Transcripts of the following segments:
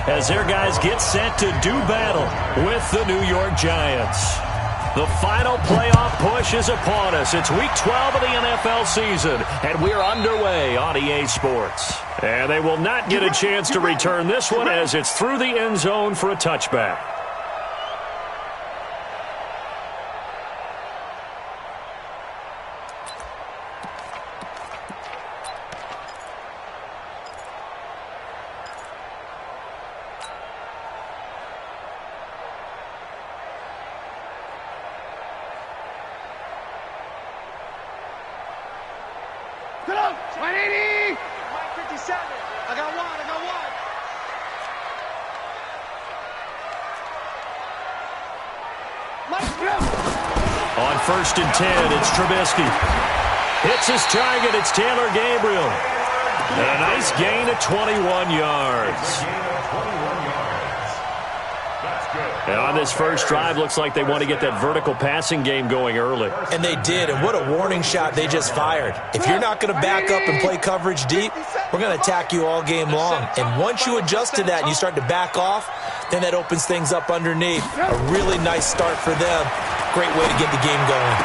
as their guys get set to do battle with the New York Giants. The final playoff push is upon us. It's Week 12 of the NFL season, and we're underway on EA Sports. And they will not get a chance to return this one as it's through the end zone for a touchback. Get up! 180! Mike 57. I got one. Mike, get up! On 1st and 10, it's Trubisky. Hits his target. It's Taylor Gabriel. And a nice gain of 21 yards. And on this first drive, looks like they want to get that vertical passing game going early. And they did, and what a warning shot they just fired. If you're not going to back up and play coverage deep, we're going to attack you all game long. And once you adjust to that and you start to back off, then that opens things up underneath. A really nice start for them. Great way to get the game going.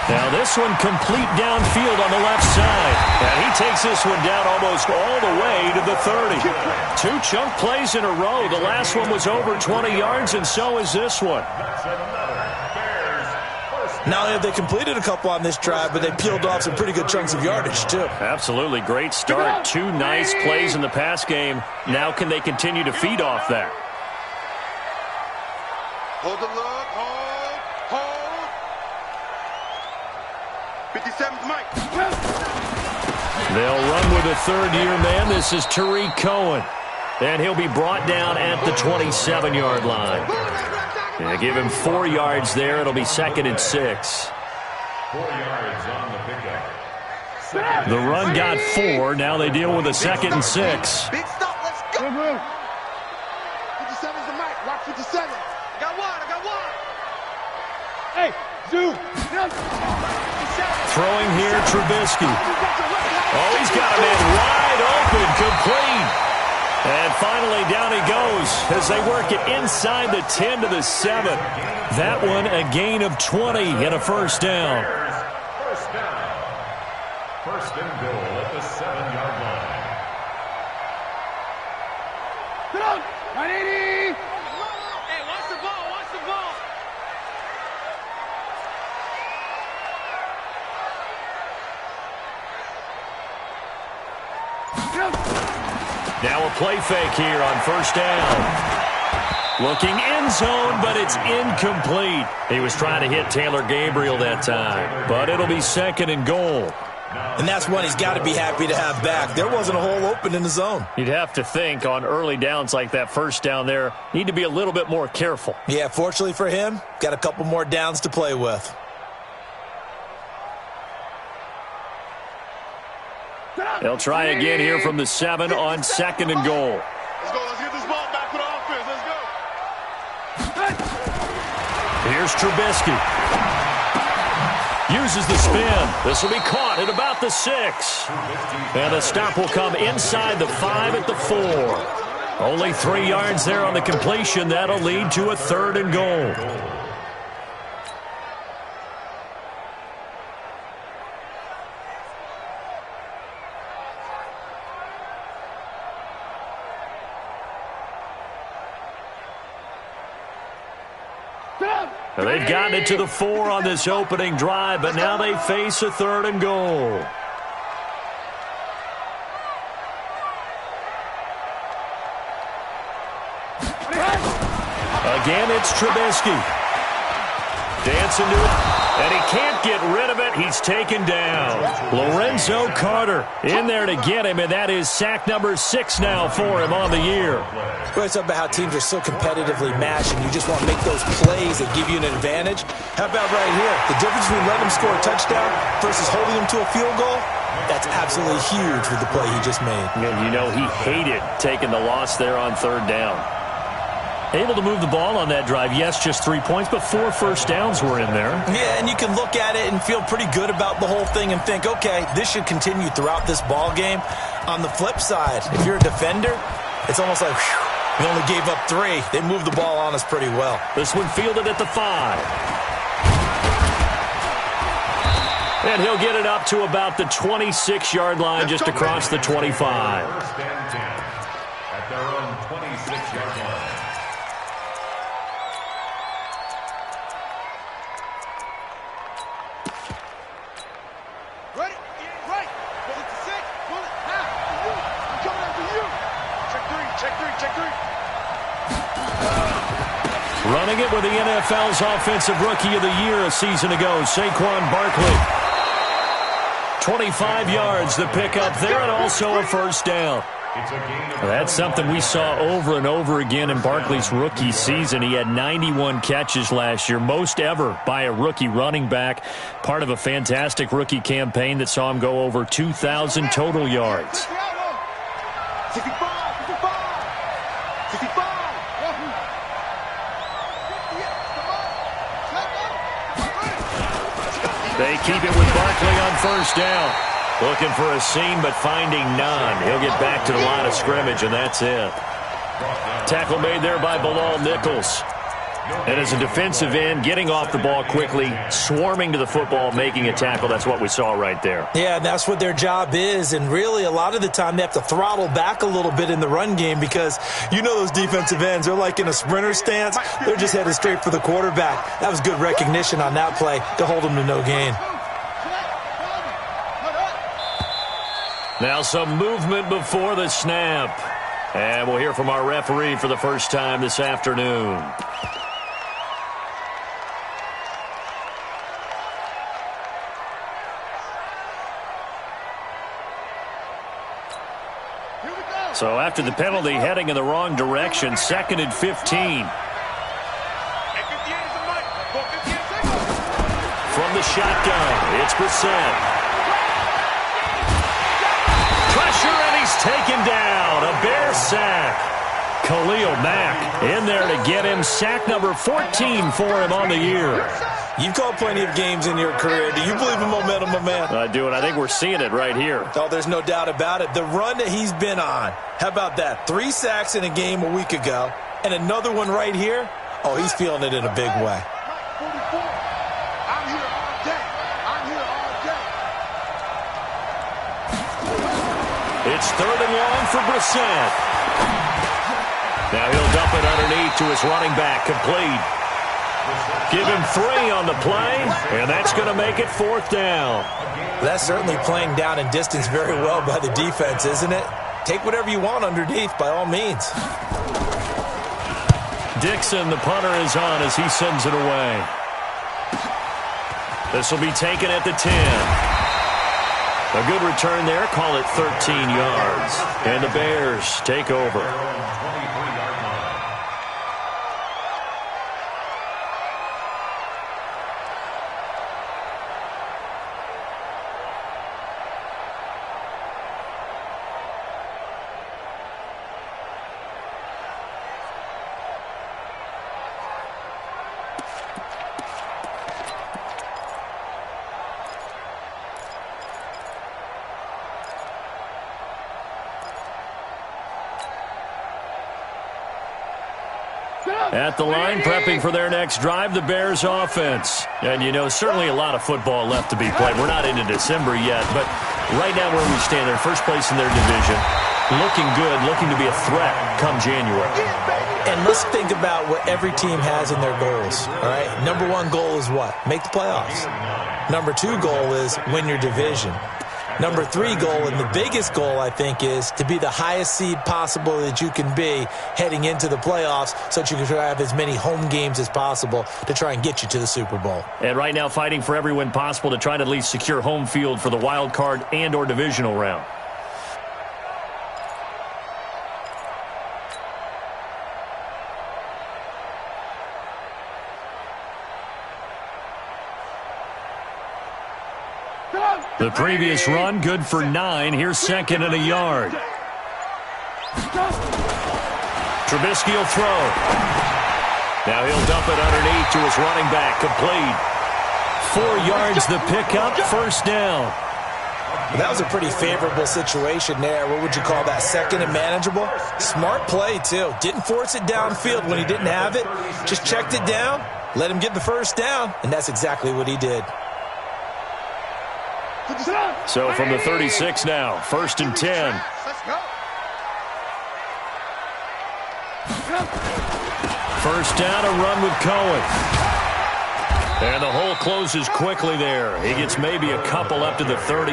Now this one complete downfield on the left side. And he takes this one down almost all the way to the 30. 2 chunk plays in a row. The last one was over 20 yards, and so is this one. Not only have they completed a couple on this drive, but they peeled off some pretty good chunks of yardage, too. Absolutely. Great start. 2 nice plays in the pass game. Now can they continue to feed off that? Hold the look. Hold. 57's Mike. They'll run with a third-year man. This is Tariq Cohen. And he'll be brought down at the 27-yard line. They give him 4 yards there. It'll be 2nd and 6. 4 yards on the pickup. The run got 4. Now they deal with a 2nd and 6. Big stop. Let's go. 57's the Mike. Watch 57. I got one. Hey, Zoo! Throwing here, Trubisky. Oh, he's got a man wide open, complete. And finally, down he goes as they work it inside the 10 to the 7. That one, a gain of 20 and a first down. First down. First and goal at the 7-yard line. Get up! 180! Hey, watch the ball. Now a play fake here on first down. Looking end zone, but it's incomplete. He was trying to hit Taylor Gabriel that time, but it'll be 2nd and goal. And that's one he's got to be happy to have back. There wasn't a hole open in the zone. You'd have to think on early downs like that first down there, need to be a little bit more careful. Yeah, fortunately for him, got a couple more downs to play with. They'll try again here from the 7 on 2nd and goal. Let's go. Let's get this ball back for the offense. Let's go. Here's Trubisky. Uses the spin. This will be caught at about the 6. And the stop will come inside the 5 at the 4. Only 3 yards there on the completion. That'll lead to a 3rd and goal. They've gotten it to the 4 on this opening drive, but now they face a 3rd and goal. Again, it's Trubisky. Dancing to it, and he can't get rid of it. He's taken down. Lorenzo Carter in there to get him, and that is sack number 6 now for him on the year. Well, it's about how teams are so competitively matched, and you just want to make those plays that give you an advantage. How about right here? The difference between letting him score a touchdown versus holding him to a field goal, that's absolutely huge with the play he just made. And you know he hated taking the loss there on 3rd down. Able to move the ball on that drive. Yes, just 3 points, but 4 first downs were in there. Yeah, and you can look at it and feel pretty good about the whole thing and think, okay, this should continue throughout this ball game. On the flip side, if you're a defender, it's almost like, whew, We only gave up 3. They moved the ball on us pretty well. This one fielded at the 5. And he'll get it up to about the 26-yard line, just across the 25. First and 10 at their own 26-yard line. Ready? Right. Pull it to 6. Pull it. Half. For you. I'm coming after you. Check 3. Check 3. Check 3. Running it with the NFL's Offensive Rookie of the Year a season ago, Saquon Barkley. 25 yards the pickup there, and also a first down. That's something we saw over and over again in Barkley's rookie season. He had 91 catches last year, most ever by a rookie running back. Part of a fantastic rookie campaign that saw him go over 2,000 total yards. 65. 65. They keep it with Barkley on first down. Looking for a seam, but finding none. He'll get back to the line of scrimmage, and that's it. Tackle made there by Bilal Nichols. And as a defensive end, getting off the ball quickly, swarming to the football, making a tackle, that's what we saw right there. Yeah, and that's what their job is. And really, a lot of the time, they have to throttle back a little bit in the run game because you know those defensive ends, they're like in a sprinter stance. They're just headed straight for the quarterback. That was good recognition on that play to hold them to no gain. Now some movement before the snap. And we'll hear from our referee for the first time this afternoon. So after the penalty, heading in the wrong direction, 2nd and 15. From the shotgun, it's Brissett. Pressure, and he's taken down. A Bear sack. Khalil Mack in there to get him. Sack number 14 for him on the year. You've called plenty of games in your career. Do you believe in momentum, my man? I do, and I think we're seeing it right here. Oh, there's no doubt about it. The run that he's been on. How about that? 3 sacks in a game a week ago, and another one right here. Oh, he's feeling it in a big way. I'm here all day. I'm here all day. It's 3rd and long for Brissett. Now he'll dump it underneath to his running back, complete. Give him 3 on the play, and that's going to make it 4th down. That's certainly playing down in distance very well by the defense, isn't it? Take whatever you want underneath, by all means. Dixon, the punter, is on as he sends it away. This will be taken at the 10. A good return there. Call it 13 yards. And the Bears take over. At the line, prepping for their next drive, the Bears offense. And, you know, certainly a lot of football left to be played. We're not into December yet, but right now where we stand, they're first place in their division. Looking good, looking to be a threat come January. And let's think about what every team has in their goals, all right? Number 1 goal is what? Make the playoffs. Number 2 goal is win your division. Number 3 goal, and the biggest goal, I think, is to be the highest seed possible that you can be heading into the playoffs so that you can try to have as many home games as possible to try and get you to the Super Bowl. And right now fighting for every win possible to try to at least secure home field for the wild card and or divisional round. The previous run, good for 9. Here's 2nd and a yard. Trubisky will throw. Now he'll dump it underneath to his running back, complete. 4 yards the pickup, first down. That was a pretty favorable situation there. What would you call that? Second and manageable? Smart play, too. Didn't force it downfield when he didn't have it. Just checked it down, let him get the first down, and that's exactly what he did. So from the 36 now, 1st and 10. Let's go. First down, a run with Cohen. And the hole closes quickly there. He gets maybe a couple up to the 38.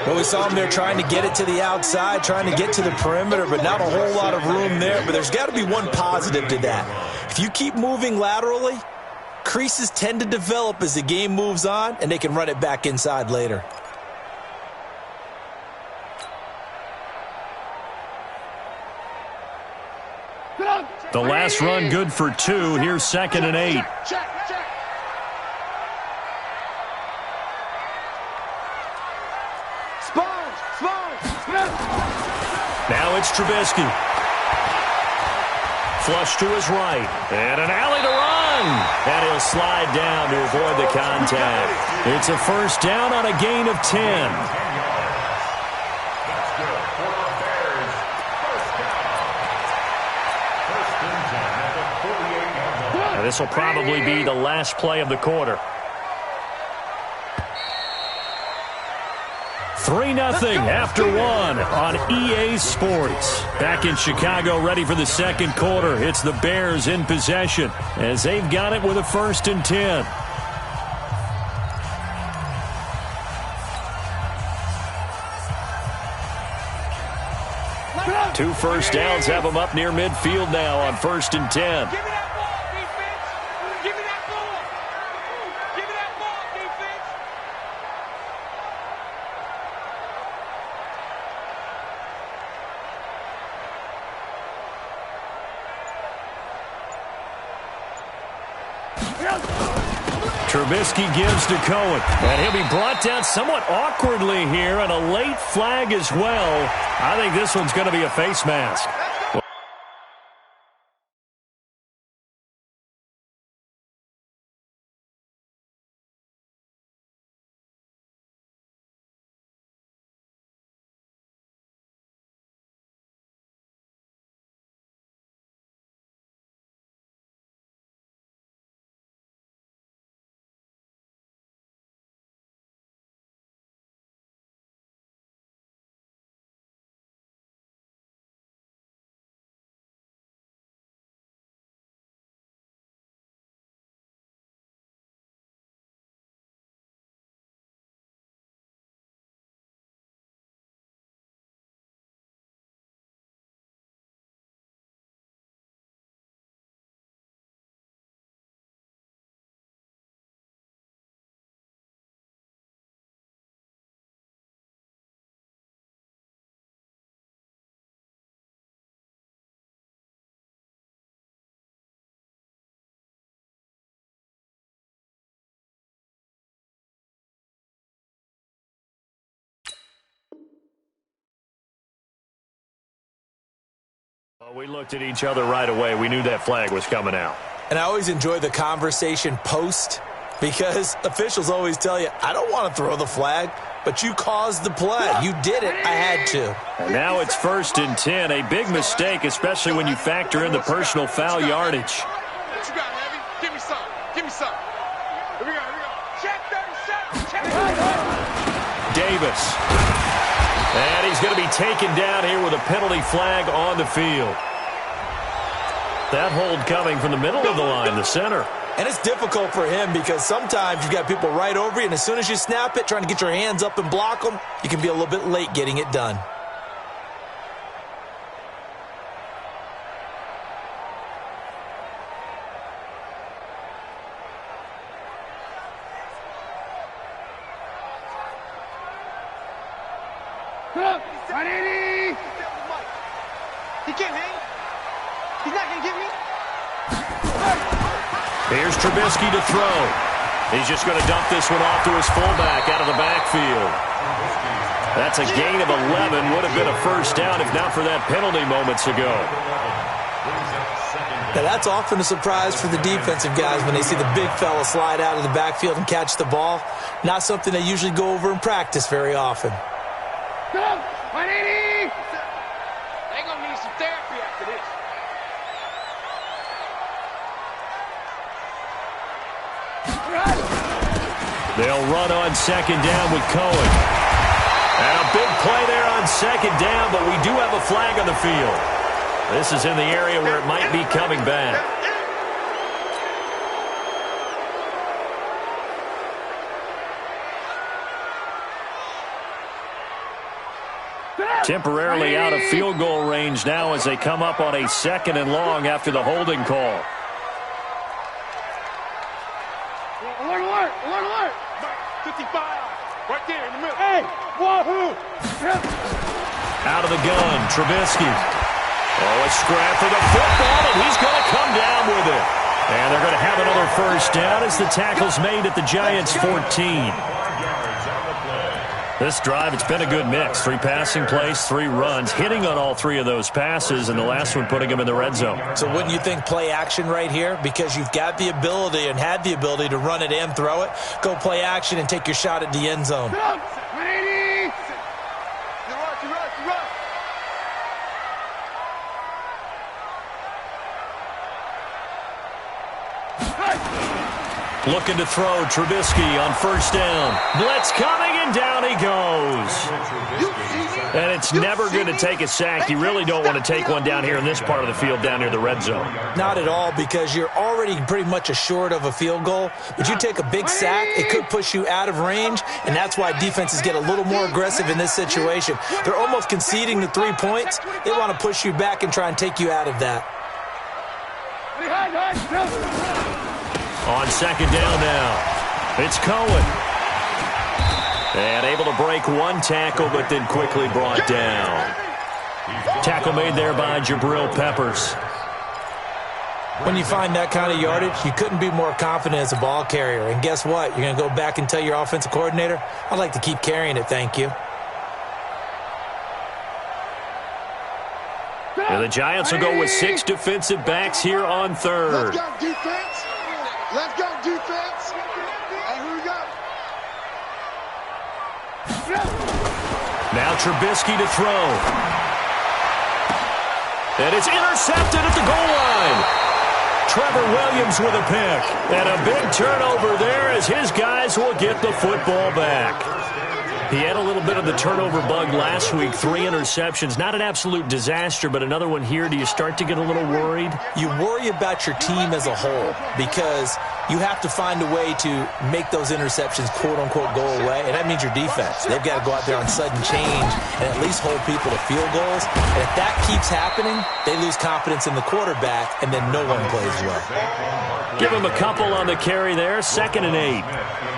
Well, we saw him there trying to get it to the outside, trying to get to the perimeter, but not a whole lot of room there. But there's got to be one positive to that. If you keep moving laterally, creases tend to develop as the game moves on, and they can run it back inside later. The last run good for 2. Here's 2nd and 8. Check. Now it's Trubisky. Flush to his right. And an alley to run. And he'll slide down to avoid the contact. It's a first down on a gain of 10. This will probably be the last play of the quarter. 3-0 after 1 on EA Sports. Back in Chicago, ready for the second quarter. It's the Bears in possession as they've got it with a 1st and 10. Two first downs have them up near midfield now on 1st and 10. Trubisky gives to Cohen. And he'll be brought down somewhat awkwardly here, and a late flag as well. I think this one's going to be a face mask. We looked at each other right away. We knew that flag was coming out. And I always enjoy the conversation post because officials always tell you, I don't want to throw the flag, but you caused the play. You did it. I had to. And now it's 1st and 10. A big mistake, especially when you factor in the personal foul yardage. What you got, Heavy? Give me some. Give me some. Here we go. Check 37. Check. Davis. And he's going to be taken down here with a penalty flag on the field. That hold coming from the middle of the line, the center. And it's difficult for him because sometimes you've got people right over you, and as soon as you snap it, trying to get your hands up and block them, you can be a little bit late getting it done. He can't hang. He's not going to get me. Here's Trubisky to throw. He's just going to dump this one off to his fullback out of the backfield. That's a gain of 11. Would have been a first down if not for that penalty moments ago. Now, that's often a surprise for the defensive guys when they see the big fella slide out of the backfield and catch the ball. Not something they usually go over in practice very often. Go! 180! They're going to need some therapy after this. They'll run on second down with Cohen. And a big play there on second down, but we do have a flag on the field. This is in the area where it might be coming back. Temporarily out of field goal range now as they come up on a 2nd and long after the holding call. Alert, alert, alert, alert. 55, right there in the middle. Hey, wahoo! Out of the gun, Trubisky. Oh, a scrap for the football, and he's going to come down with it. And they're going to have another first down as the tackle's made at the Giants' 14. This drive, it's been a good mix. 3 passing plays, 3 runs, hitting on all 3 of those passes, and the last one putting them in the red zone. So wouldn't you think play action right here? Because you've got the ability and had the ability to run it and throw it. Go play action and take your shot at the end zone. 180! You run. Looking to throw, Trubisky on first down. Blitz coming, and down he goes. And it's never going to take a sack. You really don't want to take one down here in this part of the field down near the red zone. Not at all, because you're already pretty much assured of a field goal. But you take a big sack, it could push you out of range, and that's why defenses get a little more aggressive in this situation. They're almost conceding the 3 points. They want to push you back and try and take you out of that. On second down now, it's Cohen. And able to break one tackle, but then quickly brought down. Tackle made there by Jabril Peppers. When you find that kind of yardage, you couldn't be more confident as a ball carrier. And guess what? You're going to go back and tell your offensive coordinator, I'd like to keep carrying it, thank you. And the Giants will go with 6 defensive backs here on third. Let's go, defense. Let's go, defense. And here we go. Now Trubisky to throw. And it's intercepted at the goal line. Trevor Williams with a pick. And a big turnover there as his guys will get the football back. He had a little bit of the turnover bug last week, 3 interceptions. Not an absolute disaster, but another one here. Do you start to get a little worried? You worry about your team as a whole because you have to find a way to make those interceptions, quote-unquote, go away, and that means your defense. They've got to go out there on sudden change and at least hold people to field goals. And if that keeps happening, they lose confidence in the quarterback, and then no one plays well. Give him a couple on the carry there, 2nd and 8.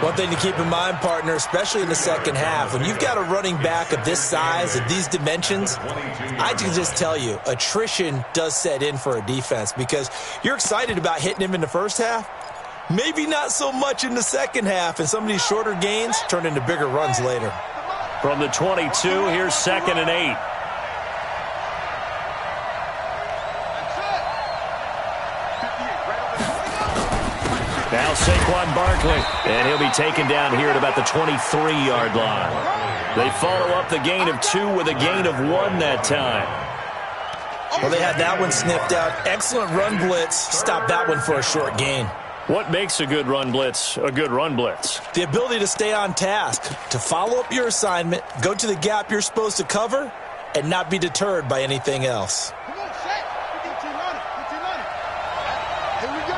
One thing to keep in mind, partner, especially in the second half, when you've got a running back of this size, of these dimensions, I can just tell you, attrition does set in for a defense because you're excited about hitting him in the first half. Maybe not so much in the second half, and some of these shorter gains turn into bigger runs later. From the 22, here's 2nd and 8. Now Saquon Barkley, and he'll be taken down here at about the 23-yard line. They follow up the gain of 2 with a gain of 1 that time. Well, they had that one sniffed out. Excellent run blitz. Stop that one for a short gain. What makes a good run blitz a good run blitz? The ability to stay on task, to follow up your assignment, go to the gap you're supposed to cover, and not be deterred by anything else. Come on, Shaq. Get your money. Get your money. Here we go.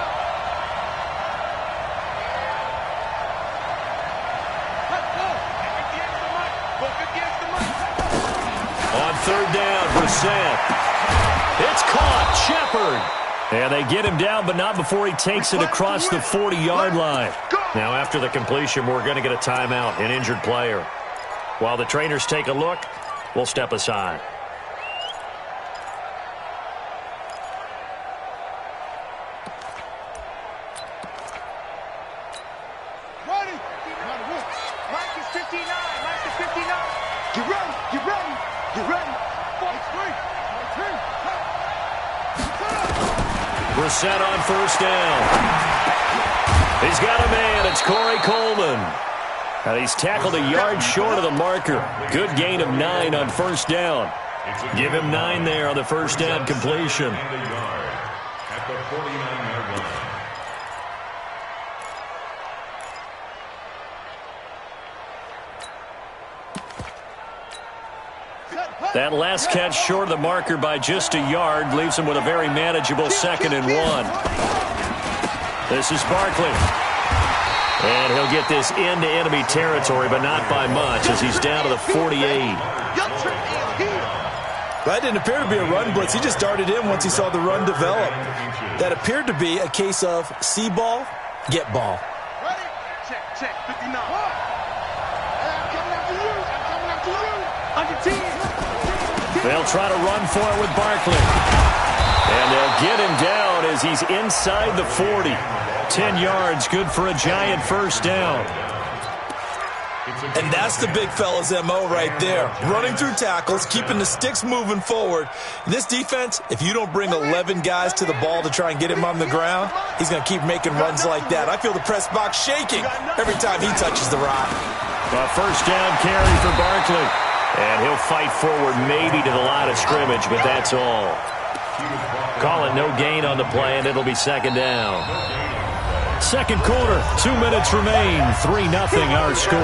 On third down, Brissett. It's caught. Shepard. And they get him down, but not before he takes it across the 40-yard line. Now, after the completion, we're going to get a timeout, an injured player. While the trainers take a look, we'll step aside. Ready. Mike is 59. Mike is 59. Get ready. Get ready. Get ready. 43. 43. Brissett on first down. He's got a man. It's Corey Coleman. And he's tackled a yard short of the marker. Good gain of 9 on first down. Give him 9 there on the first down completion. At the 49-yard line. That last catch short of the marker by just a yard leaves him with a very manageable 2nd and 1. This is Barkley. And he'll get this into enemy territory, but not by much as he's down to the 48. That didn't appear to be a run blitz. He just darted in once he saw the run develop. That appeared to be a case of see ball, get ball. Ready? Check, 59. I'm coming after you. I'm coming after you. Under 10. They'll try to run for it with Barkley. And they'll get him down as he's inside the 40. 10 yards, good for a Giant first down. And that's the big fella's MO right there. Running through tackles, keeping the sticks moving forward. This defense, if you don't bring 11 guys to the ball to try and get him on the ground, he's going to keep making runs like that. I feel the press box shaking every time he touches the rock. A first down carry for Barkley. And he'll fight forward maybe to the line of scrimmage, but that's all. Call it no gain on the play, and it'll be 2nd down. Second quarter, 2 minutes remain. 3-0 our score.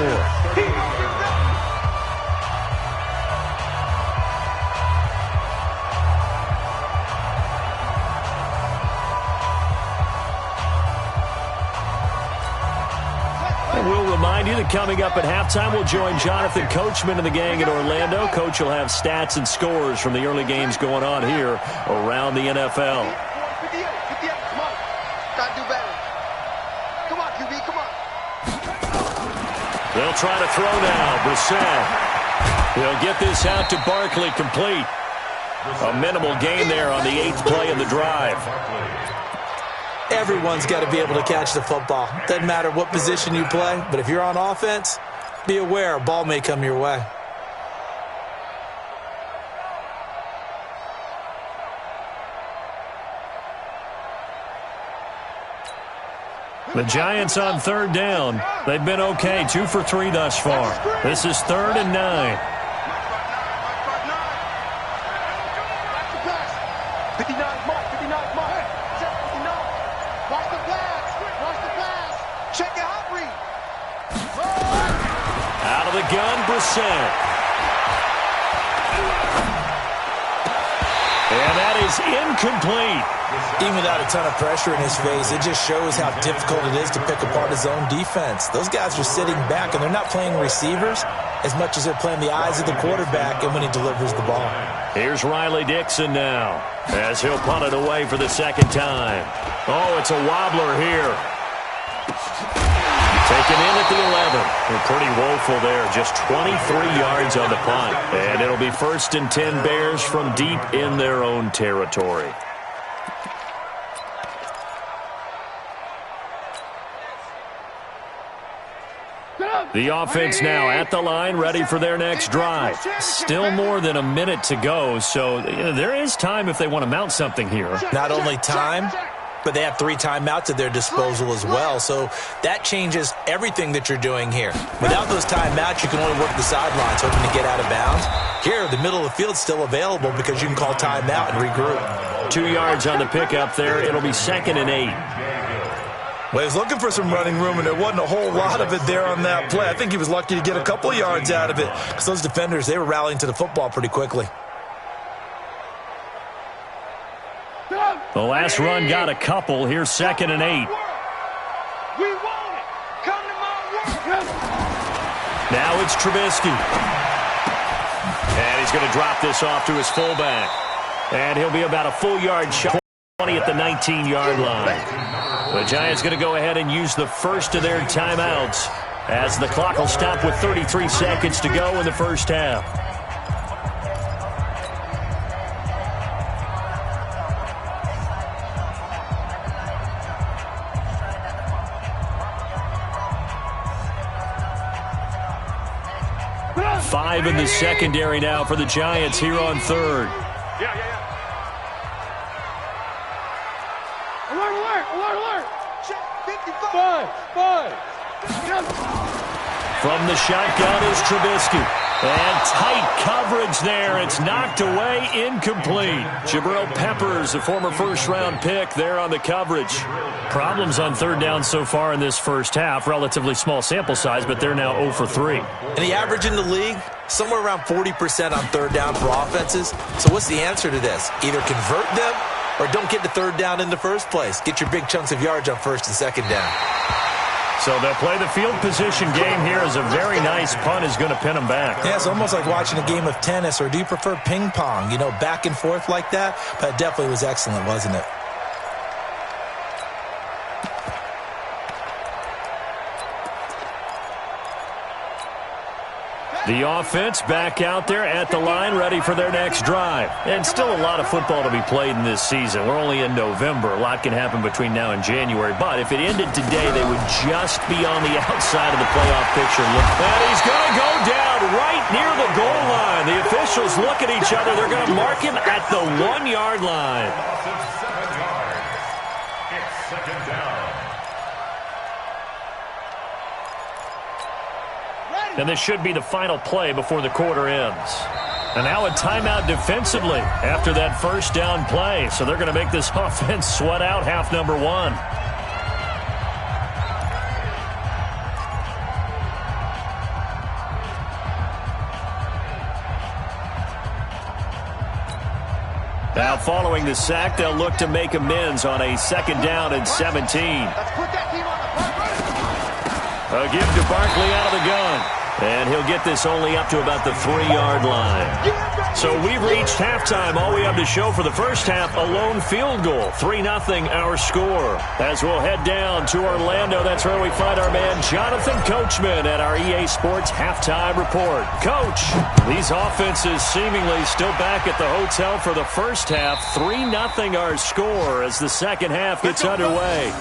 And we'll remind you that coming up at halftime, we'll join Jonathan Coachman and the gang in Orlando. Coach will have stats and scores from the early games going on here around the NFL. 58, come on. Gotta do better. Come on, QB, come on. They'll try to throw now. Brissett. They'll get this out to Barkley, complete. A minimal gain there on the 8th play of the drive. Everyone's got to be able to catch the football. Doesn't matter what position you play, but if you're on offense, be aware a ball may come your way. The Giants on 3rd down. They've been okay, 2 for 3 thus far. This is 3rd and 9. 59 mark. Check 59. Watch the pass. Check it out, read. Out of the gun, Brissett. And that is incomplete. Even without a ton of pressure in his face, it just shows how difficult it is to pick apart his own defense. Those guys are sitting back, and they're not playing receivers as much as they're playing the eyes of the quarterback and when he delivers the ball. Here's Riley Dixon now as he'll punt it away for the 2nd time. Oh, it's a wobbler here. Taken in at the 11. They're pretty woeful there. Just 23 yards on the punt. And it'll be 1st and 10 Bears from deep in their own territory. The offense now at the line, ready for their next drive. Still more than a minute to go, so there is time if they want to mount something here. Not only time, but they have 3 timeouts at their disposal as well, so that changes everything that you're doing here. Without those timeouts, you can only work the sidelines, hoping to get out of bounds. Here, the middle of the field's still available because you can call timeout and regroup. 2 yards on the pickup there. It'll be 2nd and 8. Well, he was looking for some running room, and there wasn't a whole lot of it there on that play. I think he was lucky to get a couple of yards out of it because those defenders, they were rallying to the football pretty quickly. The last run got a couple. Here's 2nd and 8. We want it. Come to my work. Now it's Trubisky. And he's going to drop this off to his fullback. And he'll be about a full yard shot. 20 at the 19-yard line. The Giants going to go ahead and use the first of their timeouts as the clock will stop with 33 seconds to go in the first half. Five in the secondary now for the Giants here on 3rd. Alert. Check 55. 5. From the shotgun is Trubisky. And tight coverage there. It's knocked away, incomplete. Jabril Peppers, a former first-round pick, there on the coverage. Problems on third down so far in this first half. Relatively small sample size, but they're now 0 for 3. And the average in the league, somewhere around 40% on third down for offenses. So what's the answer to this? Either convert them or don't get to third down in the first place. Get your big chunks of yards on first and second down. So they'll play the field position game here as a very nice punt is going to pin them back. Yeah, it's almost like watching a game of tennis, or do you prefer ping pong? You know, back and forth like that? But it definitely was excellent, wasn't it? The offense back out there at the line, ready for their next drive. And still a lot of football to be played in this season. We're only in November. A lot can happen between now and January. But if it ended today, they would just be on the outside of the playoff picture. And he's going to go down right near the goal line. The officials look at each other. They're going to mark him at the 1-yard line. It's second down. And this should be the final play before the quarter ends. And now a timeout defensively after that first down play. So they're going to make this offense sweat out half number 1. Now following the sack, they'll look to make amends on a second down and 17. Let's put that team on the A give to Barkley out of the gun. And he'll get this only up to about the 3-yard line. So we've reached halftime. All we have to show for the first half, a lone field goal. 3-0 our score. As we'll head down to Orlando, that's where we find our man Jonathan Coachman at our EA Sports Halftime Report. Coach, these offenses seemingly still back at the hotel for the first half. 3-0 our score as the second half gets underway.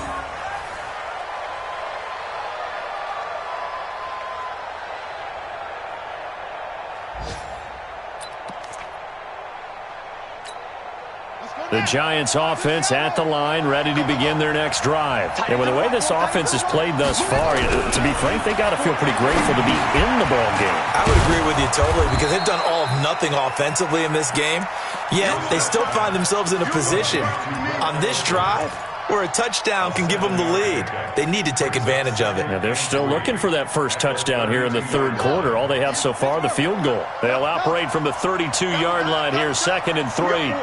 The Giants offense at the line, ready to begin their next drive. And with the way this offense has played thus far, to be frank, they got to feel pretty grateful to be in the ball game. I would agree with you totally, because they've done all of nothing offensively in this game, yet they still find themselves in a position on this drive where a touchdown can give them the lead. They need to take advantage of it. Now they're still looking for that first touchdown here in the third quarter. All they have so far, the field goal. They'll operate from the 32-yard line here, 2nd and 3.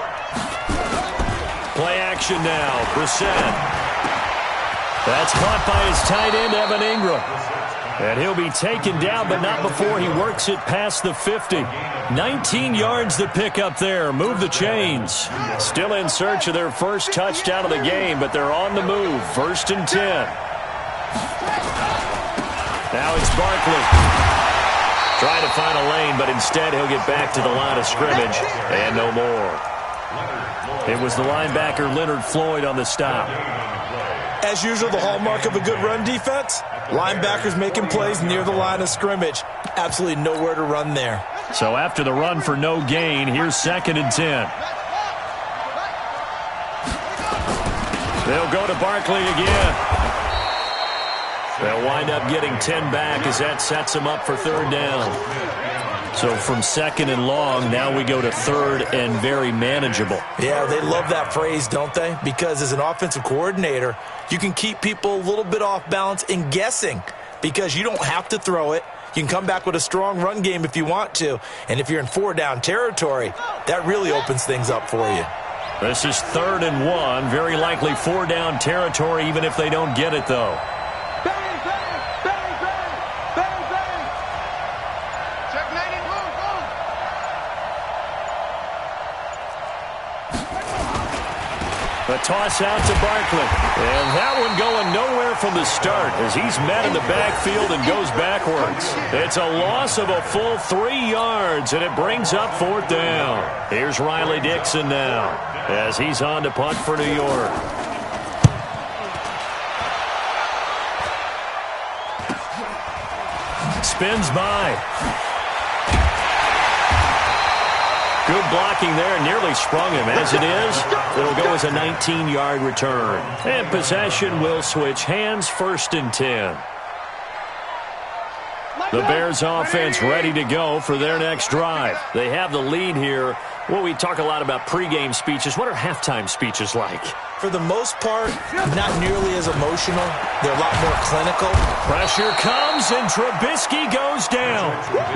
Play action now. Brissett. That's caught by his tight end, Evan Ingram. And he'll be taken down, but not before he works it past the 50. 19 yards to pick up there. Move the chains. Still in search of their first touchdown of the game, but they're on the move. 1st and 10. Now it's Barkley. Trying to find a lane, but instead he'll get back to the line of scrimmage. And no more. It was the linebacker Leonard Floyd on the stop. As usual, the hallmark of a good run defense, linebackers making plays near the line of scrimmage. Absolutely nowhere to run there. So after the run for no gain, here's 2nd and 10. They'll go to Barkley again. They'll wind up getting 10 back as that sets them up for 3rd down. So from 2nd and long, now we go to 3rd and very manageable. Yeah, they love that phrase, don't they? Because as an offensive coordinator, you can keep people a little bit off balance and guessing, because you don't have to throw it. You can come back with a strong run game if you want to. And if you're in 4-down territory, that really opens things up for you. This is 3rd and 1. Very likely 4-down territory, even if they don't get it, though. A toss out to Barkley. And that one going nowhere from the start as he's met in the backfield and goes backwards. It's a loss of a full 3 yards, and it brings up 4th down. Here's Riley Dixon now as he's on to punt for New York. Spins by. Good blocking there, nearly sprung him. As it is, it'll go as a 19-yard return. And possession will switch hands, 1st and 10. The Bears offense ready to go for their next drive. They have the lead here. Well, we talk a lot about pregame speeches. What are halftime speeches like? For the most part, not nearly as emotional. They're a lot more clinical. Pressure comes, and Trubisky goes down.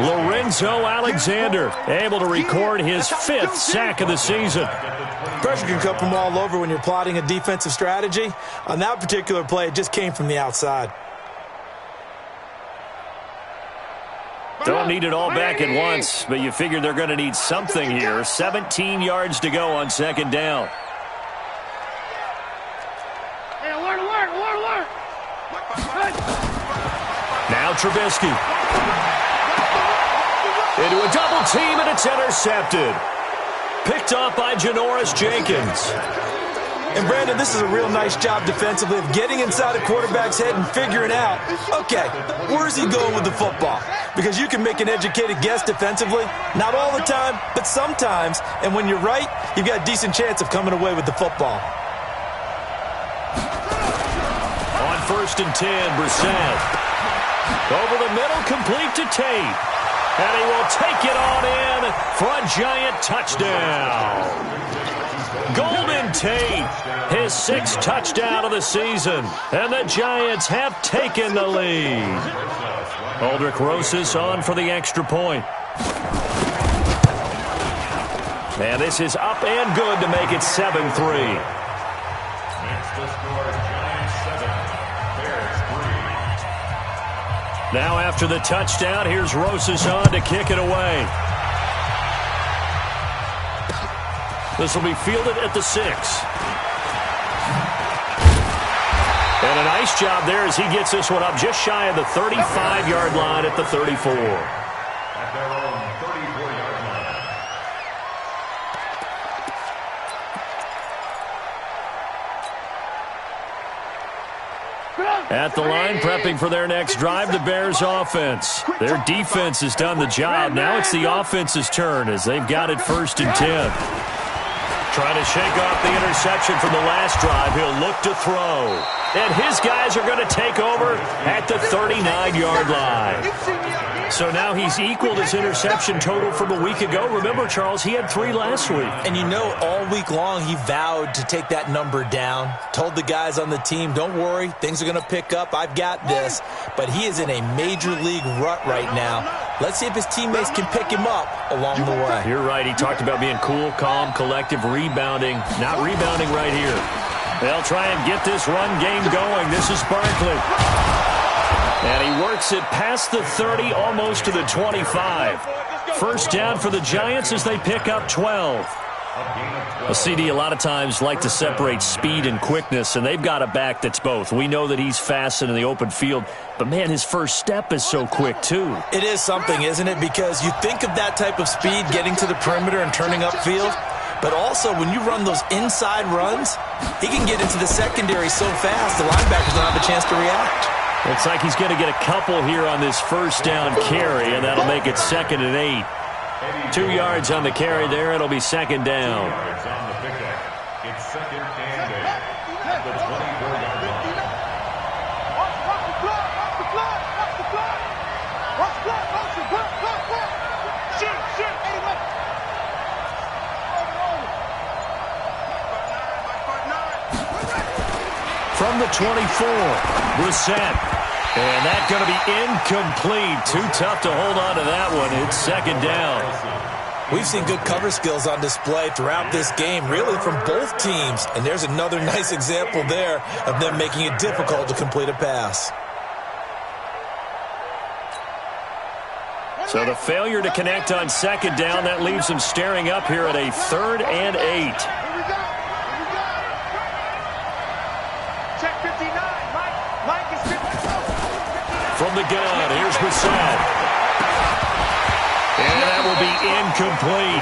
Lorenzo Alexander able to record his 5th sack of the season. Pressure can come from all over when you're plotting a defensive strategy. On that particular play, it just came from the outside. Don't need it all back at once, but you figure they're going to need something here. 17 yards to go on 2nd down. Hey, alert. Now Trubisky. Into a double team, and it's intercepted. Picked off by Janoris Jenkins. And, Brandon, this is a real nice job defensively of getting inside a quarterback's head and figuring out, okay, where's he going with the football? Because you can make an educated guess defensively, not all the time, but sometimes. And when you're right, you've got a decent chance of coming away with the football. On 1st and 10, Brissett. Over the middle, complete to Tate. And he will take it on in for a giant touchdown. Golden Tate, his 6th touchdown of the season, and the Giants have taken the lead. Aldrich Rosas on for the extra point. And this is up and good to make it 7-3. Next to score, Giants 7, Bears 3. Now after the touchdown, here's Rosas on to kick it away. This will be fielded at the 6. And a nice job there as he gets this one up just shy of the 35-yard line at the 34. At their own 34-yard line. At the line, prepping for their next drive, the Bears offense. Their defense has done the job. Now it's the offense's turn as they've got it 1st and 10. Trying to shake off the interception from the last drive. He'll look to throw. And his guys are going to take over at the 39-yard line. So now he's equaled his interception total from a week ago. Remember, Charles, he had 3 last week. And you know, all week long he vowed to take that number down. Told the guys on the team, don't worry, things are going to pick up. I've got this. But he is in a major league rut right now. Let's see if his teammates can pick him up along the way. You're right. He talked about being cool, calm, collective, rebounding. Not rebounding right here. They'll try and get this run game going. This is Barkley. And he works it past the 30, almost to the 25. 1st down for the Giants as they pick up 12. A CD a lot of times like to separate speed and quickness, and they've got a back that's both. We know that he's fast in the open field, but, man, his first step is so quick, too. It is something, isn't it? Because you think of that type of speed getting to the perimeter and turning upfield, but also when you run those inside runs, he can get into the secondary so fast the linebackers don't have a chance to react. Looks like he's going to get a couple here on this 1st down carry, and that'll make it 2nd and 8. 2 yards on the carry there. It'll be 2nd down. 2 yards on the pickup. It's 2nd and 8 at the 24-yard line. From the 24, Brissett. And that's going to be incomplete. Too tough to hold on to that one. It's 2nd down. We've seen good cover skills on display throughout this game, really from both teams. And there's another nice example there of them making it difficult to complete a pass. So the failure to connect on 2nd down, that leaves them staring up here at a 3rd and 8. Check 59. Mike is 59. From the gun, here's Brissett. And that will be incomplete.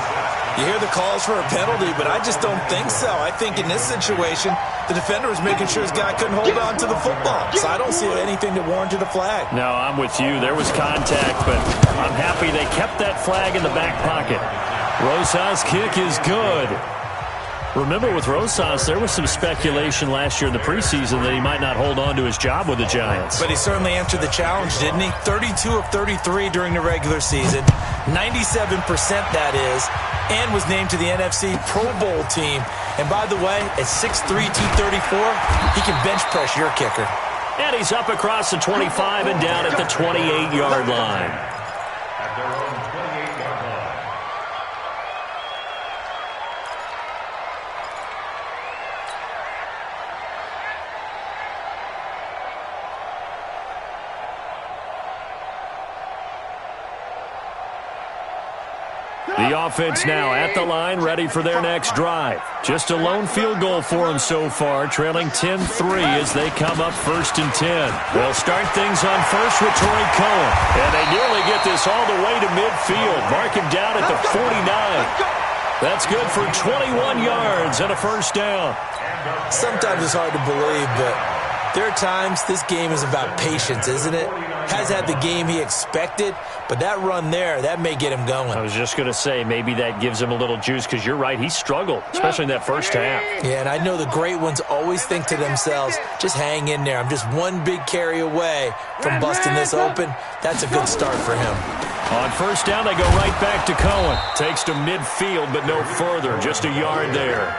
You hear the calls for a penalty, but I just don't think so. I think in this situation, the defender was making sure his guy couldn't hold on to the football. So I don't see anything that warranted a flag. No, I'm with you. There was contact, but I'm happy they kept that flag in the back pocket. Rosas' kick is good. Remember, with Rosas, there was some speculation last year in the preseason that he might not hold on to his job with the Giants. But he certainly answered the challenge, didn't he? 32 of 33 during the regular season, 97% that is, and was named to the NFC Pro Bowl team. And by the way, at 6'3", 234, he can bench press your kicker. And he's up across the 25 and down at the 28-yard line. At their own 28-yard line. The offense now at the line, ready for their next drive. Just a lone field goal for them so far, trailing 10-3 as they come up 1st and 10. They'll start things on first with Torrey Cohen. And they nearly get this all the way to midfield. Mark him down at the 49. That's good for 21 yards and a first down. Sometimes it's hard to believe, but there are times this game is about patience, isn't it? Has had the game he expected, but that run there, that may get him going. I was just going to say, maybe that gives him a little juice, because you're right, he struggled, especially in that first half. Yeah, and I know the great ones always think to themselves, just hang in there. I'm just one big carry away from busting this open. That's a good start for him. On first down, they go right back to Cohen. Takes to midfield, but no further, just a yard there.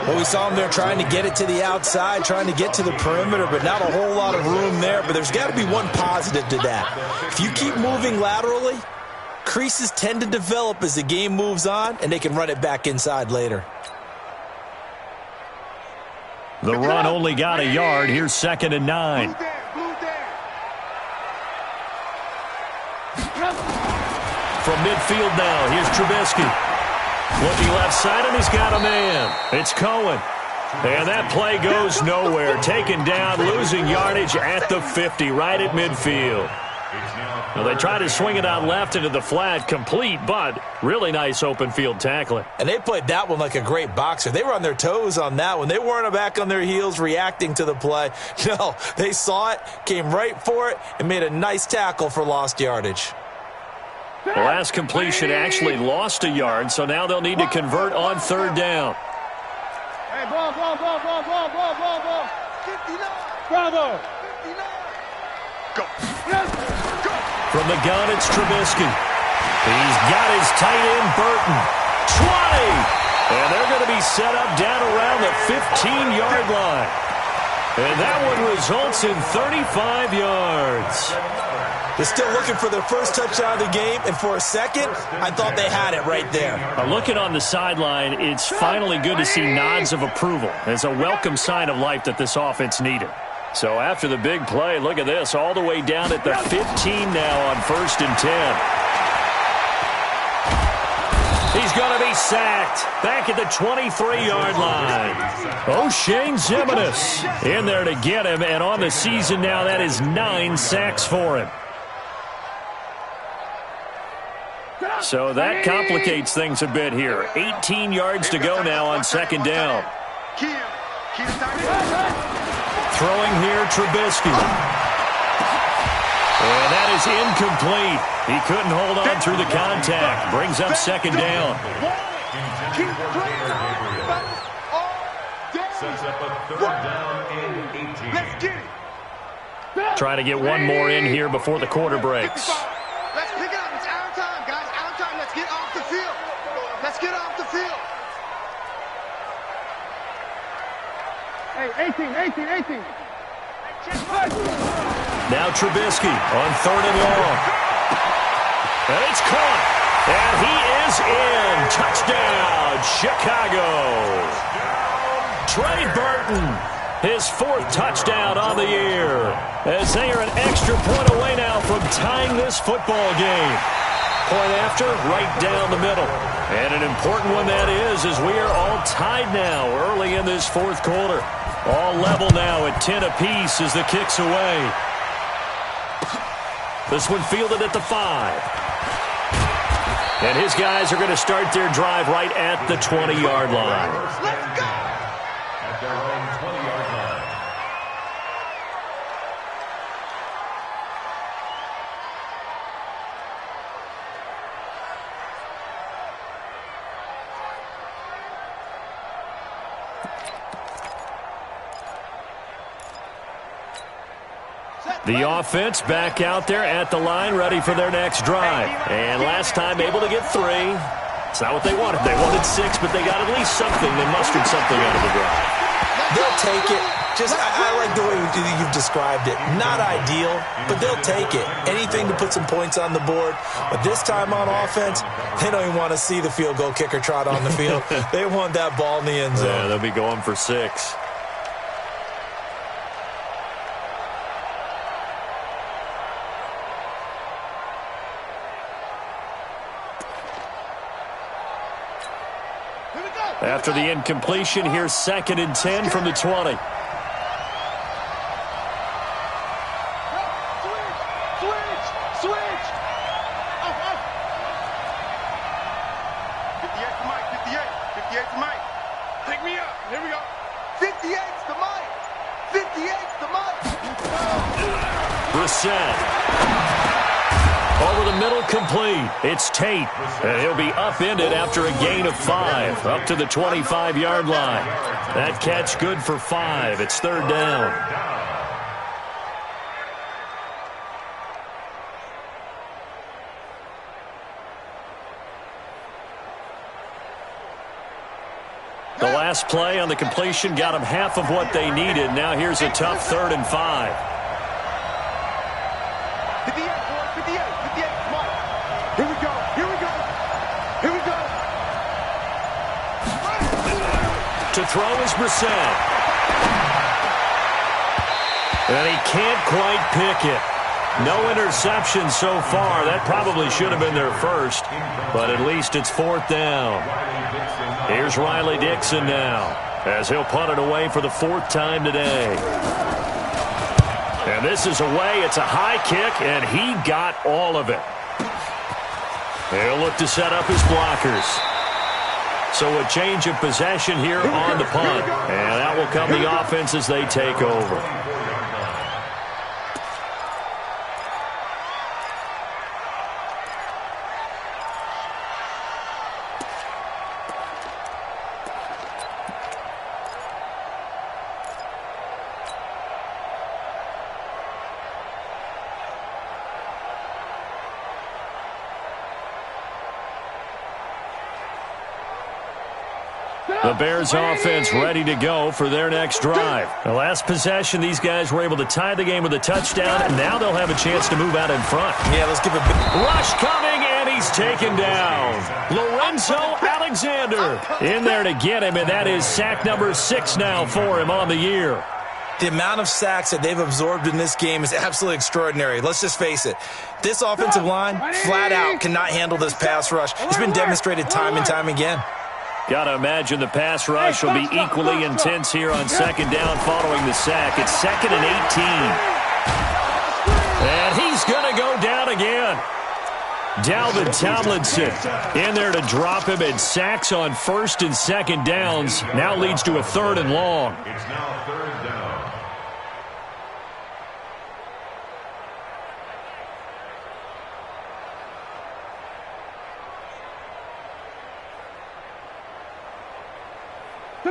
Well, we saw him there trying to get it to the outside, trying to get to the perimeter, but not a whole lot of room there. But there's got to be one positive to that. If you keep moving laterally, creases tend to develop as the game moves on, and they can run it back inside later. The run only got a yard. Here's 2nd and 9. From midfield now, here's Trubisky. Looking left side, and he's got a man. It's Cohen. And that play goes nowhere. Taken down, losing yardage at the 50, right at midfield. Now they try to swing it out left into the flat, complete, but really nice open field tackling. And they played that one like a great boxer. They were on their toes on that one. They weren't back on their heels reacting to the play. No, they saw it, came right for it, and made a nice tackle for lost yardage. The last completion actually lost a yard, so now they'll need to convert on 3rd down. Hey, ball. 59. Bravo. 59. Go. Go. From the gun, it's Trubisky. He's got his tight end, Burton. 20! And they're going to be set up down around the 15-yard line. And that one results in 35 yards. They're still looking for their first touchdown of the game, and for a second, I thought they had it right there. Looking on the sideline, it's finally good to see nods of approval. It's a welcome sign of life that this offense needed. So after the big play, look at this, all the way down at the 15 now on 1st and 10. He's going to be sacked back at the 23-yard line. O'Shane Ximines in there to get him, and on the season now, that is 9 sacks for him. So that complicates things a bit here. 18 yards to go now on 2nd down. Throwing here, Trubisky. And that is incomplete. He couldn't hold on through the contact. Brings up 2nd down. Sets up a 3rd down and 18. Let's get it. Trying to get one more in here before the quarter breaks. Let's pick it up. It's our time, guys. Our time. Let's get off the field. Let's get off the field. Hey, 18. Now Trubisky on 3rd and long. And it's caught. And he is in. Touchdown, Chicago. Trey Burton, his 4th touchdown on the year, as they are an extra point away now from tying this football game. Point after, right down the middle. And an important one that is, as we are all tied now early in this 4th quarter. All level now at 10 apiece as the kick's away. This one fielded at the 5. And his guys are going to start their drive right at the 20-yard line. Let's go. At their own 20-yard line. The offense back out there at the line, ready for their next drive. And last time able to get 3. It's not what they wanted. They wanted 6, but they got at least something. They mustered something out of the drive. They'll take it. I like the way you've described it. Not ideal, but they'll take it. Anything to put some points on the board. But this time on offense, they don't even want to see the field goal kicker trot on the field. They want that ball in the end zone. Yeah, they'll be going for 6. After the incompletion, here's 2nd and 10 from the 20. Switch! 58 to Mike, 58 to Mike. Take me up, here we go. 58's to Mike. 58's to Mike. Brissett. Over the middle, complete. It's Tate, and he'll be upended after a gain of 5, up to the 25-yard line. That catch good for 5. It's 3rd down. The last play on the completion got them half of what they needed. Now here's a tough 3rd and 5. To throw is Brissett. And he can't quite pick it. No interception so far. That probably should have been their first, but at least it's 4th down. Here's Riley Dixon now, as he'll punt it away for the 4th time today. And this is away. It's a high kick, and he got all of it. He'll look to set up his blockers. So a change of possession here on the punt. And that will come the offense as they take over. The Bears offense ready to go for their next drive. The last possession, these guys were able to tie the game with a touchdown, and now they'll have a chance to move out in front. Yeah, let's give a big rush coming, and he's taken down. Lorenzo Alexander in there to get him, and that is sack number 6 now for him on the year. The amount of sacks that they've absorbed in this game is absolutely extraordinary. Let's just face it. This offensive line, flat out, cannot handle this pass rush. It's been demonstrated time and time again. Got to imagine the pass rush will be equally intense here on 2nd down following the sack. It's 2nd and 18. And he's going to go down again. Dalvin Tomlinson in there to drop him, and sacks on 1st and 2nd downs now leads to a 3rd and long. It's now 3rd down.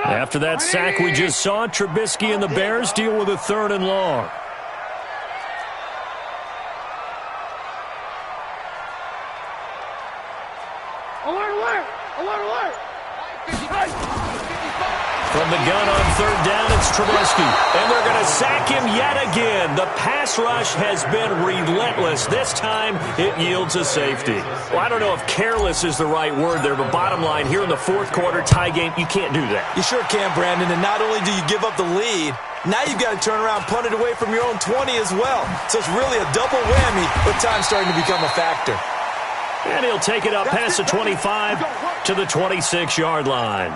After that sack we just saw, Trubisky and the Bears deal with a 3rd and long. Alert! From the gun on 3rd down, it's Trubisky. And they're going to sack him yet again. The pass rush has been relentless. This time, it yields a safety. Well, I don't know if careless is the right word there, but bottom line, here in the 4th quarter tie game, you can't do that. You sure can, Brandon. And not only do you give up the lead, now you've got to turn around, punt it away from your own 20 as well. So it's really a double whammy, with time starting to become a factor. And he'll take it up past the 25 to the 26-yard line.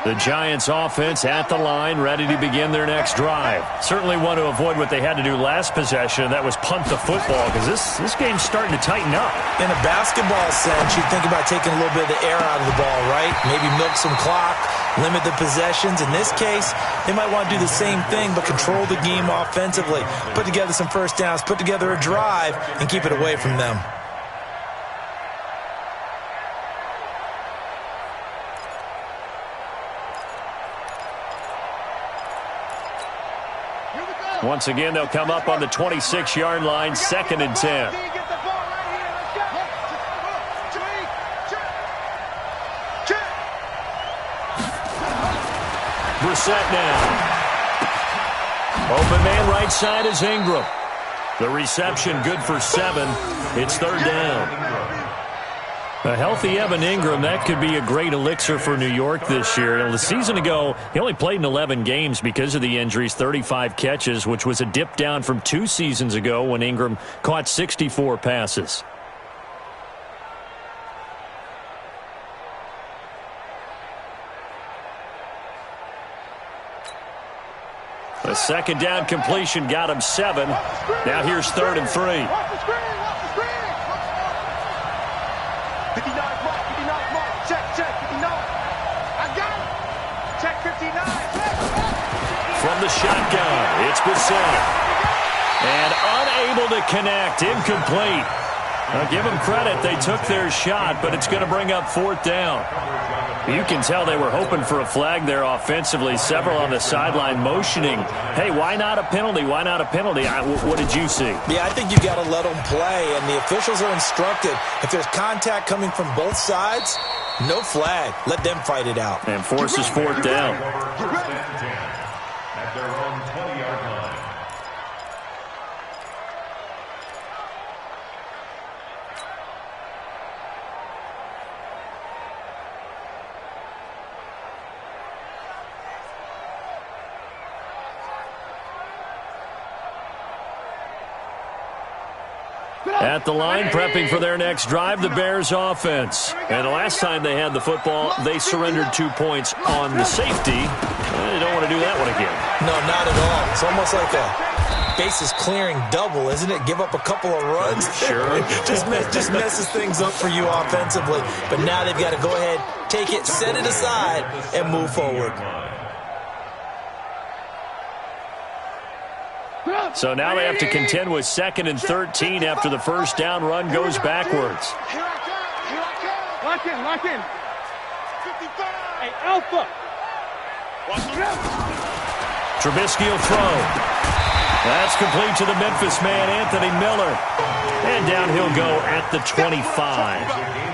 The Giants offense at the line, ready to begin their next drive. Certainly want to avoid what they had to do last possession. That was punt the football, because this game's starting to tighten up. In a basketball sense, you think about taking a little bit of the air out of the ball, right? Maybe milk some clock, limit the possessions. In this case, they might want to do the same thing, but control the game offensively. Put together some first downs, put together a drive, and keep it away from them. Once again, they'll come up on the 26-yard line, 2nd and 10. Brissett now. Open man right side is Ingram. The reception good for 7. It's 3rd down. A healthy Evan Ingram, that could be a great elixir for New York this year. The season ago, he only played in 11 games because of the injuries, 35 catches, which was a dip down from 2 seasons ago when Ingram caught 64 passes. A 2nd down completion got him 7. Now here's 3rd and 3. 59 mark, 59 mark, check, 59. I got it. Check 59. From the shotgun, it's Brissett. And unable to connect, incomplete. Now give them credit, they took their shot, but it's going to bring up 4th down. You can tell they were hoping for a flag there offensively. Several on the sideline motioning, hey, why not a penalty? Why not a penalty? What did you see? Yeah, I think you got to let them play, and the officials are instructed. If there's contact coming from both sides, no flag. Let them fight it out. And forces 4th down. First and 10 at their own 20-yard line. At the line, prepping for their next drive, the Bears offense. And the last time they had the football, they surrendered 2 points on the safety. They don't want to do that one again. No, not at all. It's almost like a bases clearing double, isn't it? Give up a couple of runs. Sure. just messes things up for you offensively. But now they've got to go ahead, take it, set it aside, and move forward. So now they have to contend with 2nd and 13 after the first down run goes backwards. Here I come. Lock in, lock in. 55. Hey, Alpha. Trubisky will throw. That's complete to the Memphis man, Anthony Miller. And down he'll go at the 25.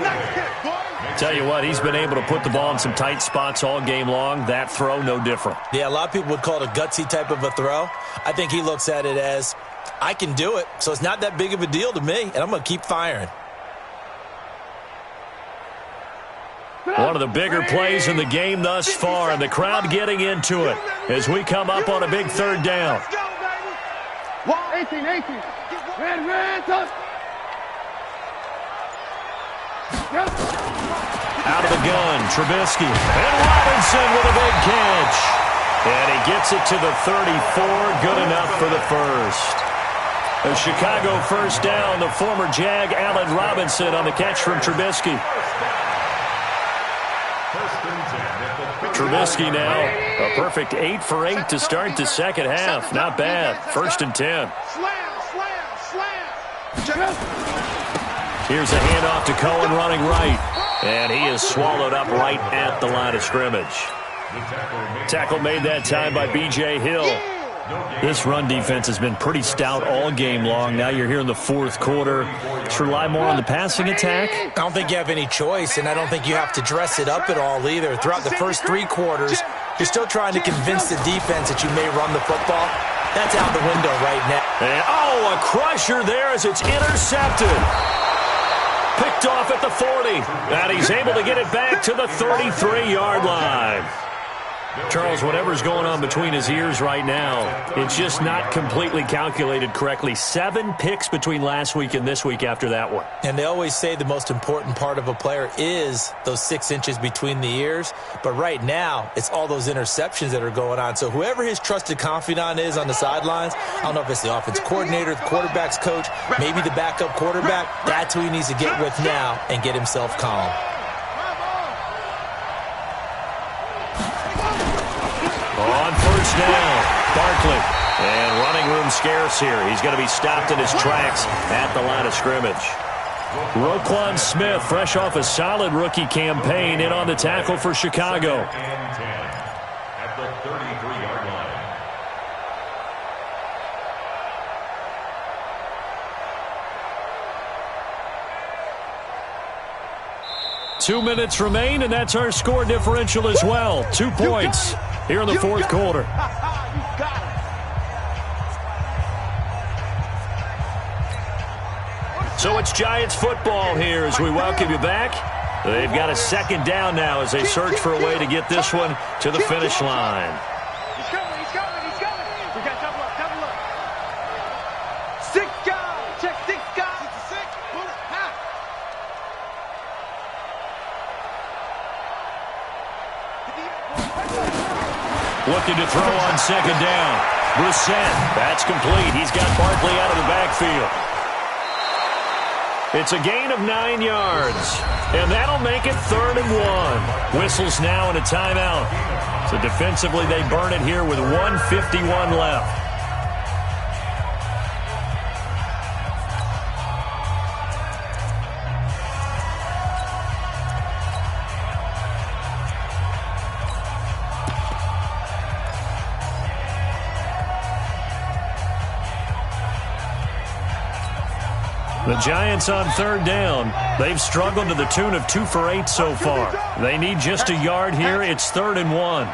Tell you what, he's been able to put the ball in some tight spots all game long. That throw, no different. Yeah, a lot of people would call it a gutsy type of a throw. I think he looks at it as, I can do it, so it's not that big of a deal to me, and I'm going to keep firing. One of the bigger plays in the game thus far, and the crowd getting into it as we come up on a big 3rd down. 18. Red, up. Out of the gun, Trubisky. And Robinson with a big catch. And he gets it to the 34. Good enough for the first. A Chicago first down. The former Jag, Allen Robinson, on the catch from Trubisky. Trubisky now, a perfect 8 for 8 to start the second half. Not bad. 1st and 10. Here's a handoff to Cohen running right. And he is swallowed up right at the line of scrimmage. Tackle made that time by B.J. Hill. This run defense has been pretty stout all game long. Now you're here in the 4th quarter. Just rely more on the passing attack? I don't think you have any choice, and I don't think you have to dress it up at all either. Throughout the first 3 quarters, you're still trying to convince the defense that you may run the football. That's out the window right now. And, a crusher there as it's intercepted. Picked off at the 40. And he's able to get it back to the 33-yard line. Charles, whatever's going on between his ears right now, it's just not completely calculated correctly. 7 picks between last week and this week after that one. And they always say the most important part of a player is those 6 inches between the ears. But right now, it's all those interceptions that are going on. So whoever his trusted confidant is on the sidelines, I don't know if it's the offense coordinator, the quarterback's coach, maybe the backup quarterback, that's who he needs to get with now and get himself calm. On first down, Barkley. And running room scarce here. He's going to be stopped in his tracks at the line of scrimmage. Roquan Smith, fresh off a solid rookie campaign, in on the tackle for Chicago. And 10 at the 33-yard line. 2 minutes remain, and that's our score differential as well. 2 points here in the fourth quarter. So it's Giants football here as we welcome you back. They've got a second down now as they search for a way to get this one to the finish line. He's coming, he's coming, he's coming. We got double up, double up. 6 guys, check 6 guys. 6, pull it, half. Looking to throw on second down. Brissett, that's complete. He's got Barkley out of the backfield. It's a gain of 9 yards, and that'll make it 3rd and 1. Whistles now and a timeout. So defensively, they burn it here with 1:51 left. The Giants on 3rd down. They've struggled to the tune of 2 for 8 so far. They need just a yard here. It's 3rd and 1.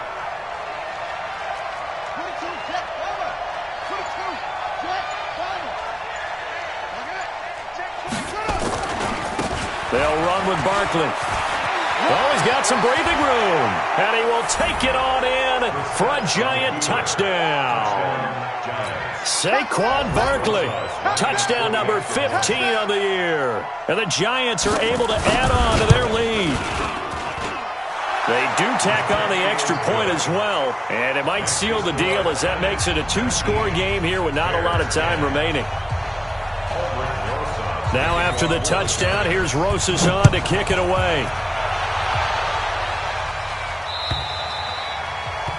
They'll run with Barkley. Oh, he's got some breathing room. And he will take it on in for a Giant touchdown. Saquon Barkley, touchdown number 15 of the year. And the Giants are able to add on to their lead. They do tack on the extra point as well, and it might seal the deal as that makes it a 2-score game here with not a lot of time remaining. Now after the touchdown, here's Rosas on to kick it away.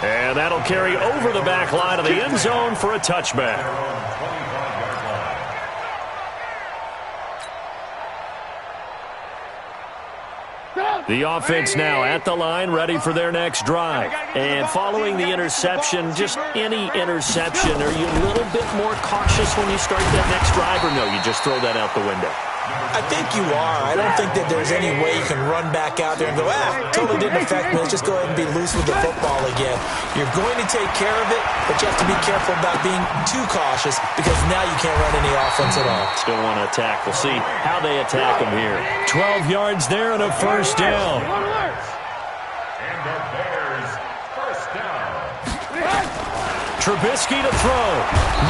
And that'll carry over the back line of the end zone for a touchback. The offense now at the line, ready for their next drive. And following the interception, just any interception, are you a little bit more cautious when you start that next drive, or no, you just throw that out the window? I think you are. I don't think that there's any way you can run back out there and go, totally didn't affect me. Let's just go ahead and be loose with the football again. You're going to take care of it, but you have to be careful about being too cautious because now you can't run any offense at all. Still want to attack. We'll see how they attack them here. 12 yards there and a first down. And the Bears, first down. Trubisky to throw.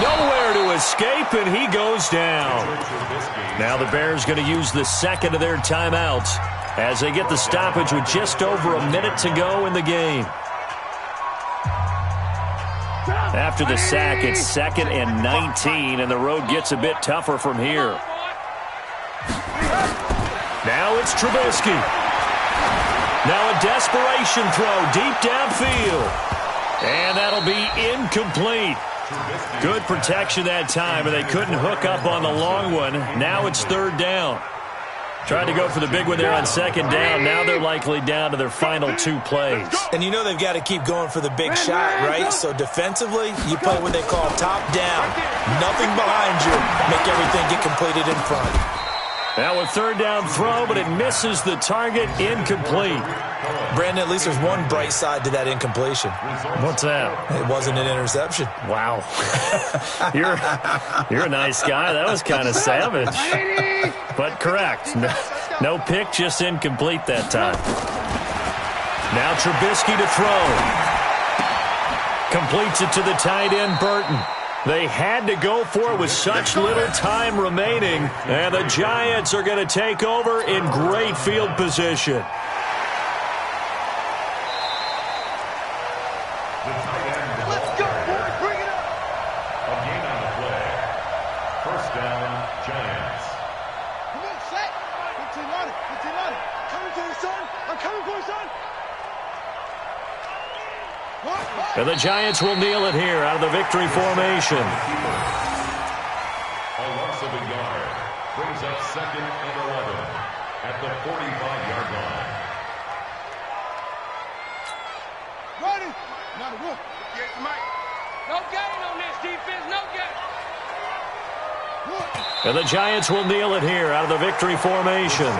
Nowhere to escape, and he goes down. Now the Bears going to use the second of their timeouts as they get the stoppage with just over a minute to go in the game. After the sack, it's 2nd and 19, and the road gets a bit tougher from here. Now it's Trubisky. Now a desperation throw deep downfield. And that'll be incomplete. Good protection that time, and they couldn't hook up on the long one. Now it's 3rd down. Tried to go for the big one there on 2nd down. Now they're likely down to their final 2 plays. And you know they've got to keep going for the big shot, right? So defensively, you play what they call top down. Nothing behind you. Make everything get completed in front. Now a 3rd down throw, but it misses the target. Incomplete. Brandon, at least there's one bright side to that incompletion. What's that? It wasn't an interception. Wow. You're a nice guy. That was kind of savage. But correct. No pick, just incomplete that time. Now Trubisky to throw. Completes it to the tight end, Burton. They had to go for it with such little time remaining, and the Giants are going to take over in great field position. Let's go, boys. Bring it up. A gain on the play. First down, Giants. Come on, set. 15 on it. 15 on it. Coming to you, son. I'm coming for you, son. And the Giants will kneel it here out of the victory formation. A loss of a yard brings up 2nd and 11 at the 45-yard line. Ready? Not a roof. Get the mic. No gain on this defense. No gain. And the Giants will kneel it here out of the victory formation.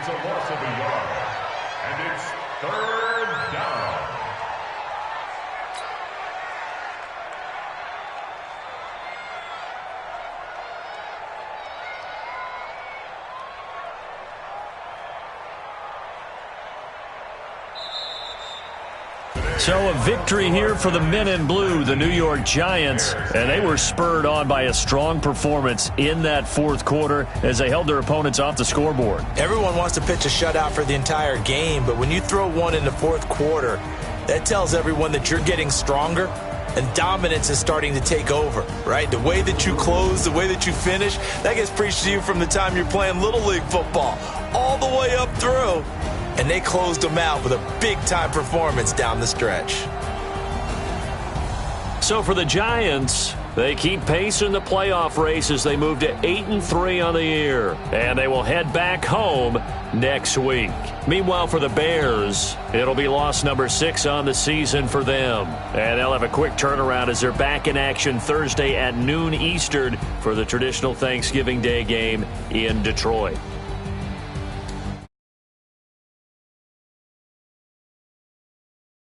It's a loss of a yard. And it's third down. So a victory here for the men in blue, the New York Giants, and they were spurred on by a strong performance in that fourth quarter as they held their opponents off the scoreboard. Everyone wants to pitch a shutout for the entire game, but when you throw one in the fourth quarter, that tells everyone that you're getting stronger and dominance is starting to take over, right? The way that you close, the way that you finish, that gets preached to you from the time you're playing Little League football all the way up through. And they closed them out with a big-time performance down the stretch. So for the Giants, they keep pace in the playoff race as they move to 8-3 on the year. And they will head back home next week. Meanwhile, for the Bears, it'll be loss number 6 on the season for them. And they'll have a quick turnaround as they're back in action Thursday at noon Eastern for the traditional Thanksgiving Day game in Detroit.